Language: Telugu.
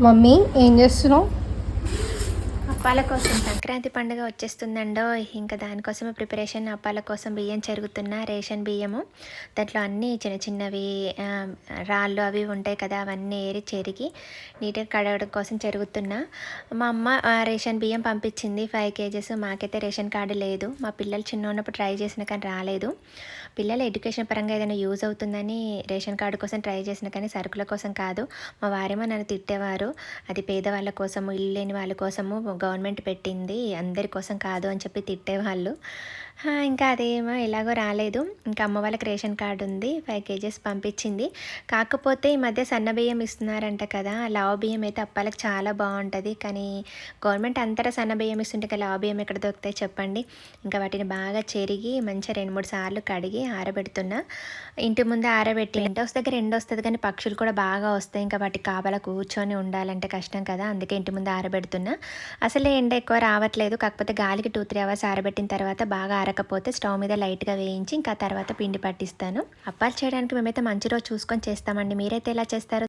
మమ్మీ ఏం చేస్తున్నావు? అప్పాల కోసం సంక్రాంతి పండుగ వచ్చేస్తుందండో, ఇంకా దానికోసమే ప్రిపరేషన్. అప్పాల కోసం బియ్యం చెరుగుతున్నా, రేషన్ బియ్యము. దాంట్లో అన్నీ చిన్న చిన్నవి రాళ్ళు అవి ఉంటాయి కదా, అవన్నీ ఏరి చెరిగి నీట్గా కడగడం కోసం చెరుగుతున్నా. మా అమ్మ రేషన్ బియ్యం పంపించింది 5 కేజెస్. మాకైతే రేషన్ కార్డు లేదు. మా పిల్లలు చిన్న ఉన్నప్పుడు ట్రై చేసిన కానీ రాలేదు. పిల్లల ఎడ్యుకేషన్ పరంగా ఏదైనా యూజ్ అవుతుందని రేషన్ కార్డు కోసం ట్రై చేసిన కానీ సరుకుల కోసం కాదు. మా వారేమో నన్ను తిట్టేవారు, అది పేదవాళ్ళ కోసము, ఇల్లు లేని వాళ్ళ కోసము గవర్నమెంట్ పెట్టింది, అందరి కోసం కాదు అని చెప్పి తిట్టేవాళ్ళు. ఇంకా అదేమో ఎలాగో రాలేదు. ఇంకా అమ్మ వాళ్ళకి రేషన్ కార్డు ఉంది, 5 కేజెస్ పంపించింది. కాకపోతే ఈ మధ్య సన్న బియ్యం ఇస్తున్నారంట కదా, లావు బియ్యం అయితే అప్పాలకు చాలా బాగుంటుంది. కానీ గవర్నమెంట్ అంతటా సన్న బియ్యం ఇస్తుంటే లావు బియ్యం ఎక్కడ దొరుకుతాయి చెప్పండి. ఇంకా వాటిని బాగా చెరిగి మంచిగా 2-3 సార్లు కడిగి ఆరబెడుతున్నా. ఇంటి ముందే ఆరబెట్టి ఎండ వస్తే దగ్గర ఎండ వస్తుంది, కానీ పక్షులు కూడా బాగా వస్తాయి. ఇంకా వాటి కాపలా కూర్చొని ఉండాలంటే కష్టం కదా, అందుకే ఇంటి ముందు ఆరబెడుతున్నా. అసలే ఎండ ఎక్కువ రావట్లేదు, కాకపోతే గాలికి 2-3 అవర్స్ ఆరబెట్టిన తర్వాత బాగా ఆరకపోతే స్టవ్ మీద లైట్గా వేయించి ఇంకా తర్వాత పిండి పట్టిస్తాను. అప్పాలు చేయడానికి మేమైతే మంచి రోజు చూసుకొని చేస్తామండి. మీరైతే ఎలా చేస్తారు?